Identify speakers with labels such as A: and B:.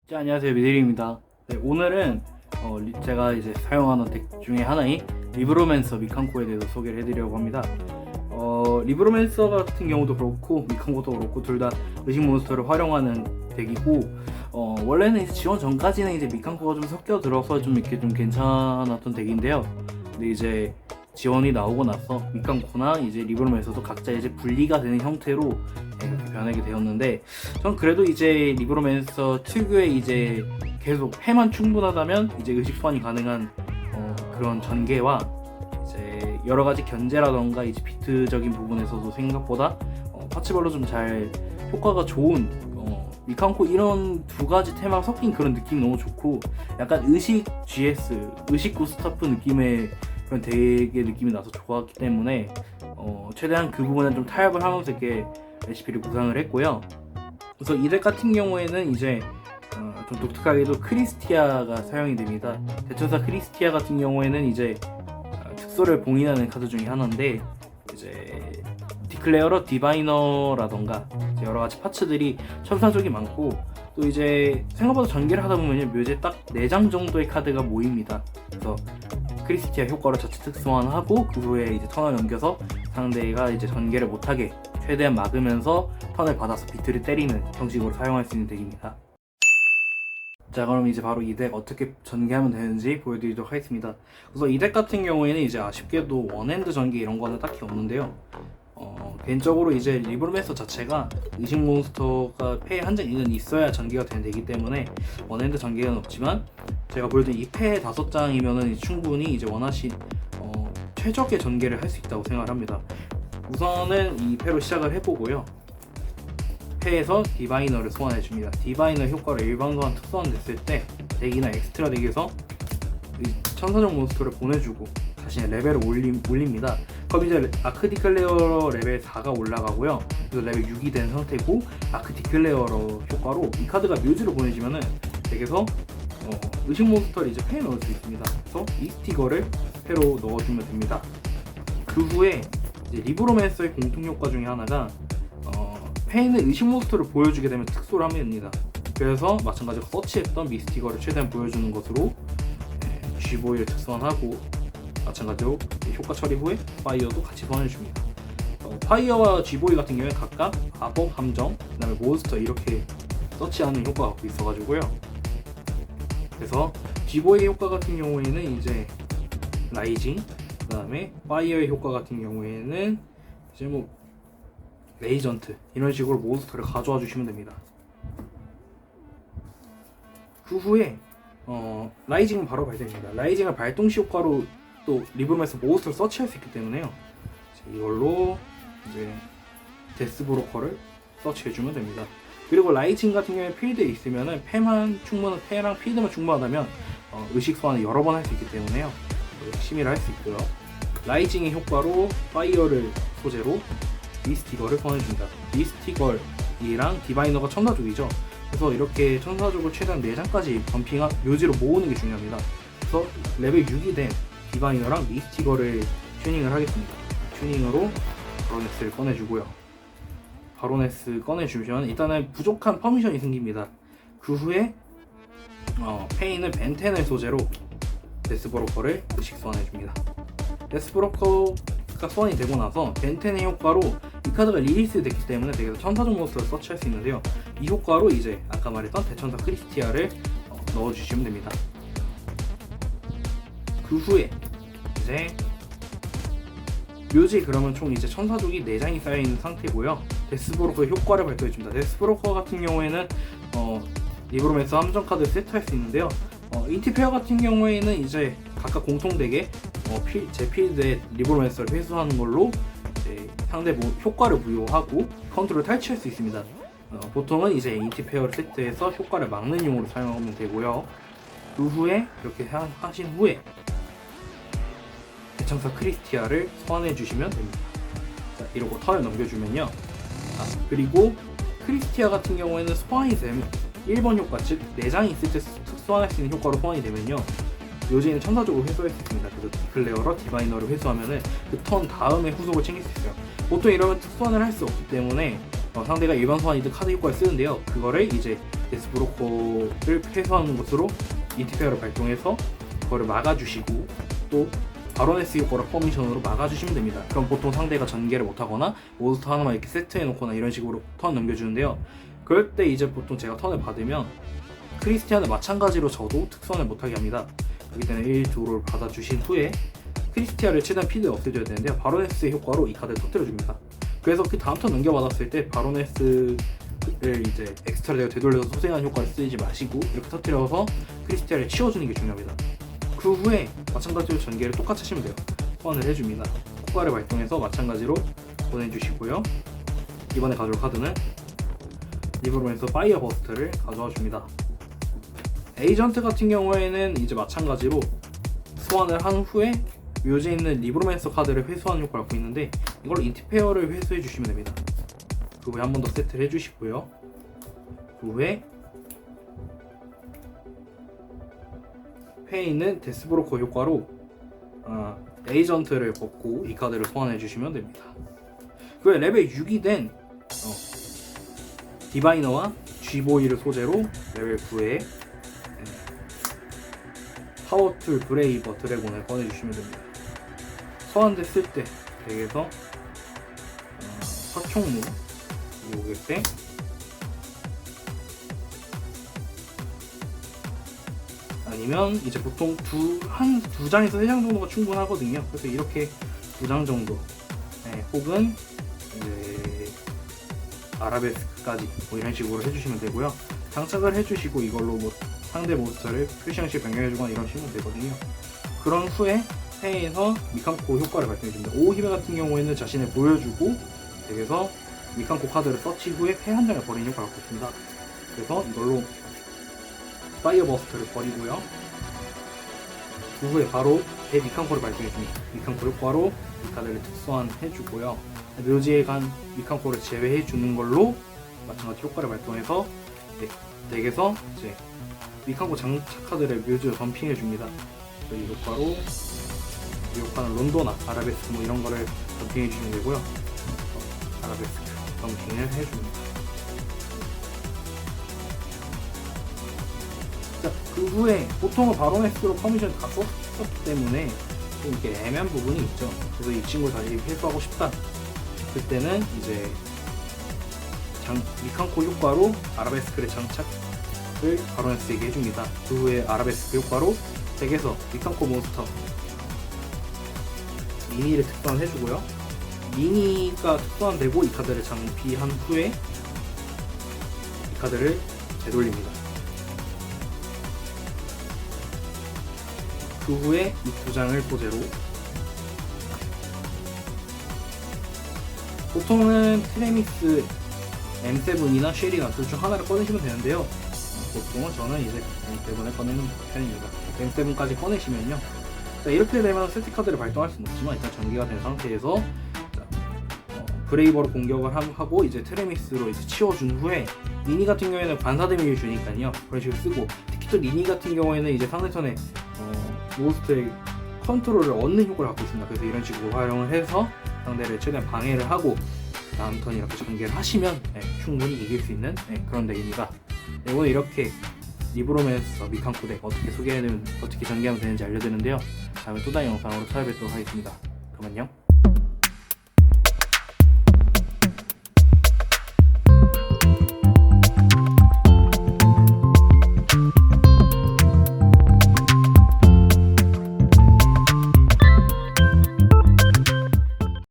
A: 자, 안녕하세요, 미드리입니다. 네, 오늘은 제가 이제 사용하는 덱 중에 하나인 리브로맨서 미칸코에 대해서 소개를 해드리려고 합니다. 리브로맨서 같은 경우도 그렇고 미칸코도 그렇고 둘 다 의식 몬스터를 활용하는 덱이고, 원래는 이제 지원 전까지는 이제 미칸코가 좀 섞여 들어서 좀 이렇게 좀 괜찮았던 덱인데요. 근데 이제 지원이 나오고 나서 미칸코나 이제 리브로맨서도 각자 이제 분리가 되는 형태로 이렇게 변하게 되었는데, 전 그래도 이제 리브로맨서 특유의 이제 계속 패만 충분하다면 이제 의식 소환이 가능한 그런 전개와 이제 여러 가지 견제라던가 이제 비트적인 부분에서도 생각보다 파츠별로 좀 잘 효과가 좋은 미칸코 이런 두 가지 테마가 섞인 그런 느낌이 너무 좋고, 약간 의식 GS, 의식 구스타프 느낌의 그런 덱의 느낌이 나서 좋았기 때문에 최대한 그 부분은 좀 타협을 하면서 이렇게 레시피를 구상을 했고요. 그래서 이 덱 같은 경우에는 이제 좀 독특하게도 크리스티아가 사용이 됩니다. 대천사 크리스티아 같은 경우에는 이제 특수를 봉인하는 카드 중에 하나인데, 이제 디클레어러 디바이너라던가 여러 가지 파츠들이 천사족이 많고, 또 이제 생각보다 전개를 하다 보면 묘지에 딱 4장 정도의 카드가 모입니다. 그래서 크리스티아 효과로 자체 특수환하고 그 후에 이제 턴을 넘겨서 상대가 이제 전개를 못하게 최대한 막으면서 턴을 받아서 비트를 때리는 형식으로 사용할 수 있는 덱입니다. 자, 그럼 이제 바로 이 덱 어떻게 전개하면 되는지 보여드리도록 하겠습니다. 그래서 이 덱 같은 경우에는 이제 아쉽게도 원핸드 전개 이런 거는 딱히 없는데요. 개인적으로 이제 리브로맨서 자체가 의식 몬스터가 패에 한 장은 있어야 전개가 되는 덱이기 때문에 원핸드 전개는 없지만, 제가 보여드린 이 패 5장이면은 충분히 이제 최적의 전개를 할 수 있다고 생각을 합니다. 우선은 이 패로 시작을 해보고요. 패에서 디바이너를 소환해줍니다. 디바이너 효과로 일반 소환 특소환 됐을 때 덱이나 엑스트라 덱에서 천사적 몬스터를 보내주고 자신의 레벨을 올립니다. 그럼 이제 아크 디클레어러 레벨 4가 올라가고요. 그래서 레벨 6이 된 상태고, 아크 디클레어러 효과로 이 카드가 묘지로 보내지면은 덱에서 의식 몬스터를 이제 패에 넣을 수 있습니다. 그래서 이 스티커를 패로 넣어주면 됩니다. 그 후에 이제 리브로맨서의 공통 효과 중에 하나가 패에는 의식 몬스터를 보여주게 되면 특소를 하면 됩니다. 그래서 마찬가지로 서치했던 미스티거를 최대한 보여주는 것으로 G보이를 특수환하고, 마찬가지로 효과 처리 후에 파이어도 같이 소환해줍니다. 파이어와 G보이 같은 경우에 각각 마법, 함정, 그 다음에 몬스터 이렇게 서치하는 효과가 갖고 있어가지고요. 그래서 G보이의 효과 같은 경우에는 이제 라이징, 그 다음에 파이어의 효과 같은 경우에는 이제 뭐 레이전트 이런 식으로 몬스터를 가져와 주시면 됩니다. 그 후에 라이징은 바로 발동입니다. 라이징을 발동 시 효과로 또 리브로맨서 몬스터를 서치할 수 있기 때문에요. 이걸로 이제 데스브로커를 서치해주면 됩니다. 그리고 라이징 같은 경우에 필드에 있으면은 패랑 필드만 충분하다면 의식 소환을 여러 번 할 수 있기 때문에요. 심의를 할 수 있고요. 라이징의 효과로 파이어를 소재로 미스티걸을 소환해줍니다. 미스티걸이랑 디바이너가 천사족이죠. 그래서 이렇게 천사족을 최대한 4장까지 묘지로 모으는 게 중요합니다. 그래서 레벨 6이 된 디바이너랑 미스티걸을 튜닝을 하겠습니다. 튜닝으로 바로네스를 꺼내주고요. 바로네스 꺼내주면 일단은 부족한 퍼미션이 생깁니다. 그 후에 페인은 벤텐을 소재로 데스브로커를 의식 소환해줍니다. 데스브로커가 소환이 되고 나서 벤텐의 효과로 이 카드가 리리스 됐기 때문에 덱에서 천사적 몬스터를 서치할 수 있는데요. 이 효과로 이제 아까 말했던 대천사 크리스티아를 넣어주시면 됩니다. 그 후에 이제 묘지 그러면 총 이제 천사족이 4장이 쌓여있는 상태고요. 데스브로커의 효과를 발동해줍니다. 데스브로커 같은 경우에는 리브로맨서 함정 카드를 세트할 수 있는데요. 인티페어 같은 경우에는 이제 각각 공통 덱에 제 필드에 리브로맨서를 회수하는 걸로 이제 상대 효과를 부여하고 컨트롤을 탈취할 수 있습니다. 보통은 이제 인티페어를 세트해서 효과를 막는 용으로 사용하면 되고요. 그 후에 이렇게 하신 후에 대천사 크리스티아를 소환해 주시면 됩니다. 자, 이러고 턴을 넘겨주면요. 그리고 크리스티아 같은 경우에는 소환이 되면 1번 효과, 즉 4장이 있을 때 특수환할 수 있는 효과로 소환이 되면요, 묘지는 천사적으로 회수할 수 있습니다. 그래서 디클레어러 디바이너를 회수하면은 그 턴 다음에 후속을 챙길 수 있어요. 보통 이러면 특수환을 할 수 없기 때문에 상대가 일반 소환이든 카드 효과를 쓰는데요. 그거를 이제 데스브로커를 패소하는 것으로 인티페어를 발동해서 그거를 막아주시고 또 바로네스 효과를 퍼미션으로 막아주시면 됩니다. 그럼 보통 상대가 전개를 못하거나 몬스터 하나만 이렇게 세트해놓거나 이런 식으로 턴 넘겨주는데요. 그럴 때 이제 보통 제가 턴을 받으면 크리스티안을 마찬가지로 저도 특선을 못하게 합니다. 그렇기 때문에 1, 2를 받아주신 후에 크리스티안을 최대한 필드에 없애줘야 되는데요. 바로네스의 효과로 이 카드를 터뜨려줍니다. 그래서 그 다음 턴 넘겨받았을 때 바로네스를 이제 엑스트라 제가 되돌려서 소생하는 효과를 쓰지 마시고 이렇게 터뜨려서 크리스티안을 치워주는 게 중요합니다. 그 후에 마찬가지로 전개를 똑같이 하시면 돼요. 소환을 해줍니다. 효과를 발동해서 마찬가지로 보내주시고요. 이번에 가져올 카드는 리브로맨서 파이어 버스트를 가져와 줍니다. 에이전트 같은 경우에는 이제 마찬가지로 소환을 한 후에 묘지에 있는 리브로맨서 카드를 회수하는 효과를 갖고 있는데 이걸로 인티페어를 회수해 주시면 됩니다. 그 후에 한 번 더 세트를 해주시고요. 그 후에 패에 있는 데스브로커 효과로 에이전트를 벗고 이 카드를 소환해 주시면 됩니다. 그 후에 레벨 6이 된 디바이너와 G보이를 소재로 레벨 9에 파워툴 브레이버 드래곤을 꺼내주시면 됩니다. 소환됐을 때 덱에서 사총무 오겠대 아니면 이제 보통 두 장에서 3장 정도가 충분하거든요. 그래서 이렇게 2장 정도 혹은 이제 아라베스크까지 뭐 이런 식으로 해주시면 되고요. 장착을 해주시고 이걸로 뭐 상대 몬스터를 표시형식 변경해주거나 이런 식으로 되거든요. 그런 후에 패에서 미칸코 효과를 발동해줍니다. 오히메 같은 경우에는 자신을 보여주고 덱에서 미칸코 카드를 서치 후에 패 한 장을 버리는 효과를 갖고 있습니다. 그래서 이걸로 파이어 버스트를 버리고요. 그 후에 바로 대 미칸코를 발동해줍니다. 미칸코 효과로 이 카드를 특수환해주고요. 묘지에 간 미칸코를 제외해주는 걸로 마찬가지 효과를 발동해서 덱에서 이제 미칸코 장착 카드를 묘지로 덤핑해줍니다. 이 효과로 이 효과는 론도나 아라베스크 뭐 이런 거를 덤핑해주시면 되고요. 아라베스크 덤핑을 해줍니다. 자, 그 후에 보통은 바로네스로 커미션을 다 썼기 때문에 좀 이렇게 애매한 부분이 있죠. 그래서 이 친구를 다시 회수하고 싶다. 그때는 이제 미칸코 효과로 아라베스크를 장착을 바로네스에게 해줍니다. 그 후에 아라베스크 효과로 덱에서 미칸코 몬스터 미니를 특수환해주고요. 미니가 특수환되고 이 카드를 장피한 후에 이 카드를 되돌립니다. 그 후에 이 2장을 소재로 보통은 트레미스 M7이나 쉘이나 둘 중 하나를 꺼내시면 되는데요. 보통은 저는 이제 M7을 꺼내는 편입니다. M7까지 꺼내시면요. 자, 이렇게 되면 세트 카드를 발동할 수는 없지만 일단 전개가 된 상태에서 브레이버로 공격을 하고 이제 트레미스로 이제 치워준 후에 리니 같은 경우에는 반사 데미지를 주니까요. 그런 식으로 쓰고 특히 또 리니 같은 경우에는 이제 상대편에 몬스터의 컨트롤을 얻는 효과를 갖고 있습니다. 그래서 이런 식으로 활용을 해서 상대를 최대한 방해를 하고 다음 턴 이렇게 전개를 하시면 충분히 이길 수 있는 그런 덱입니다. 오늘 이렇게 리브로맨서 미칸코 덱 어떻게 전개하면 되는지 알려드렸는데요. 다음에 또 다른 영상으로 찾아뵙도록 하겠습니다. 그러면요.